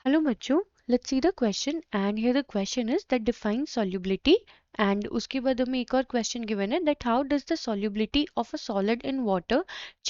Hello बच्चों, let's see the question and here the question is that define solubility and उसके बाद हमें एक और question given है that how does the solubility of a solid in water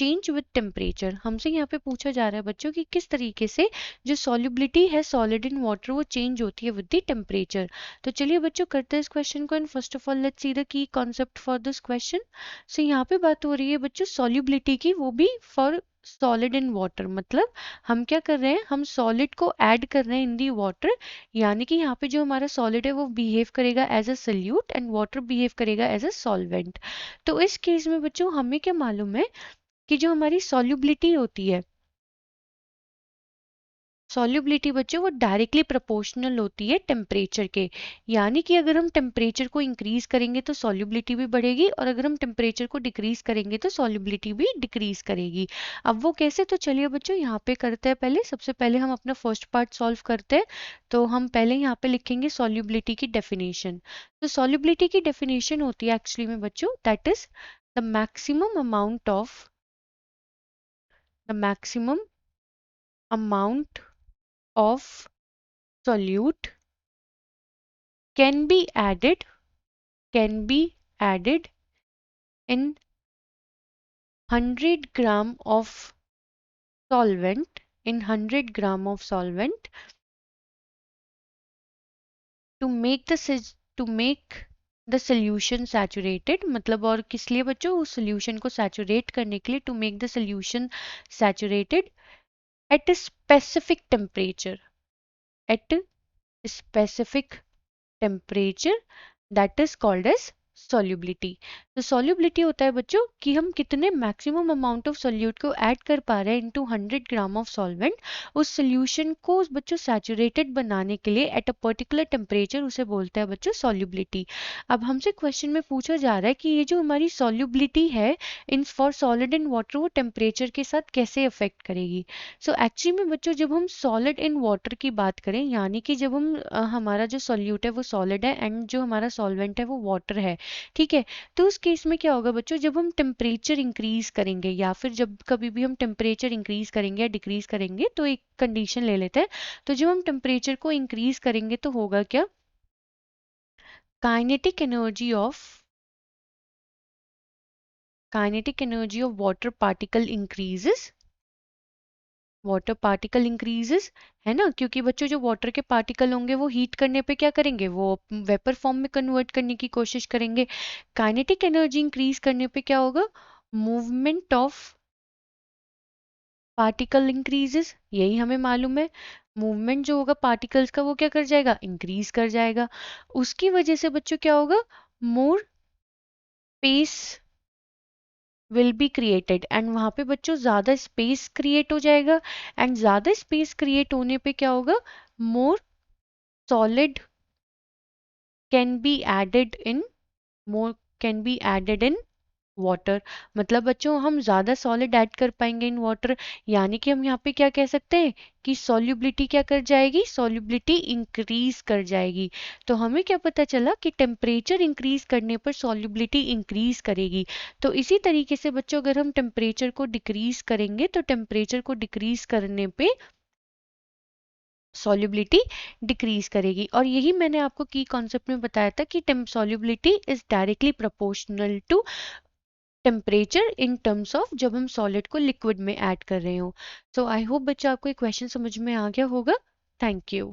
change with temperature। हमसे यहाँ पे पूछा जा रहा है बच्चों कि किस तरीके से जो solubility है solid in water वो change होती है with the temperature। तो चलिए बच्चों करते हैं इस question को and first of all let's see the key concept for this question। So यहाँ पे बात हो रही है बच्चों solubility की, वो भी for सॉलिड इन वाटर, मतलब हम क्या कर रहे हैं, हम सॉलिड को ऐड कर रहे हैं इन दी वाटर, यानी कि यहाँ पे जो हमारा सॉलिड है वो बिहेव करेगा as a solute and water behave करेगा एज अ सॉल्वेंट। तो इस केस में बच्चों हमें क्या मालूम है कि जो हमारी सॉल्युबिलिटी होती है, सॉल्युबिलिटी बच्चों वो डायरेक्टली प्रोपोर्शनल होती है टेम्परेचर के, यानी कि अगर हम टेम्परेचर को इंक्रीज करेंगे तो सॉल्युबिलिटी भी बढ़ेगी और अगर हम टेम्परेचर को डिक्रीज करेंगे तो सॉल्युबिलिटी भी डिक्रीज करेगी। अब वो कैसे, तो चलिए बच्चों यहाँ पे करते हैं। पहले सबसे पहले हम अपना फर्स्ट पार्ट सॉल्व करते हैं। तो हम पहले यहाँ पे लिखेंगे सॉल्युबिलिटी की डेफिनेशन। तो सॉल्युबिलिटी की डेफिनेशन होती है एक्चुअली में बच्चों that is the maximum amount of solute can be added in 100 gram of solvent to make the solution saturated। मतलब और किस लिए बच्चों, उस solution को saturate करने के लिए, to make the solution saturated at a specific temperature that is called as solubility। तो solubility होता है बच्चों कि हम कितने मैक्सिमम अमाउंट ऑफ सोल्यूट को ऐड कर पा रहे हैं इनटू 100 ग्राम ऑफ सॉल्वेंट, उस सोल्यूशन को उस बच्चों सैचुरेटेड बनाने के लिए एट अ पर्टिकुलर टेम्परेचर, उसे बोलते हैं बच्चों solubility। अब हमसे क्वेश्चन में पूछा जा रहा है कि ये जो हमारी solubility है in for solid in water वो टेम्परेचर के साथ कैसे अफेक्ट करेगी। सो एक्चुअली में बच्चों जब हम सॉलिड इन वाटर की बात करें, यानी कि जब हम हमारा जो सॉल्यूट है वो सॉलिड है एंड जो हमारा सॉल्वेंट है वो वाटर है, ठीक है। तो उस केस में क्या होगा बच्चों, जब हम टेम्परेचर इंक्रीज करेंगे या फिर जब कभी भी हम टेम्परेचर इंक्रीज करेंगे या डिक्रीज करेंगे, तो एक कंडीशन ले लेते हैं। तो जब हम टेम्परेचर को इंक्रीज करेंगे तो होगा क्या, kinetic energy of water particle increases, है ना, क्योंकि बच्चों जो वाटर के पार्टिकल होंगे वो हीट करने पे क्या करेंगे, वो वेपर फॉर्म में कन्वर्ट करने की कोशिश करेंगे। काइनेटिक एनर्जी इंक्रीज करने पे क्या होगा, मूवमेंट ऑफ पार्टिकल इंक्रीजेस, यही हमें मालूम है। मूवमेंट जो होगा पार्टिकल्स का वो क्या कर जाएगा, इंक्रीज कर जाएगा। उसकी वजह से बच्चों क्या होगा, more space will be created and वहां पे बच्चों ज्यादा स्पेस क्रिएट हो जाएगा एंड ज्यादा स्पेस क्रिएट होने पे क्या होगा, more solid can be added in more can be added in water. मतलब बच्चों हम ज्यादा सॉलिड ऐड कर पाएंगे इन वाटर, यानी कि हम यहाँ पे क्या कह सकते हैं कि सॉल्युबिलिटी क्या कर जाएगी, सॉल्युबिलिटी इंक्रीज कर जाएगी। तो हमें क्या पता चला कि टेम्परेचर इंक्रीज करने पर सॉल्युबिलिटी इंक्रीज करेगी। तो इसी तरीके से बच्चों अगर हम टेम्परेचर को डिक्रीज करेंगे तो टेम्परेचर को डिक्रीज करने पे सॉल्युबिलिटी डिक्रीज करेगी। और यही मैंने आपको की कॉन्सेप्ट में बताया था कि solubility is directly proportional to temperature in terms of जब हम सॉलिड को लिक्विड में ऐड कर रहे हो। सो आई होप बच्चा आपको ये क्वेश्चन समझ में आ गया होगा। Thank you.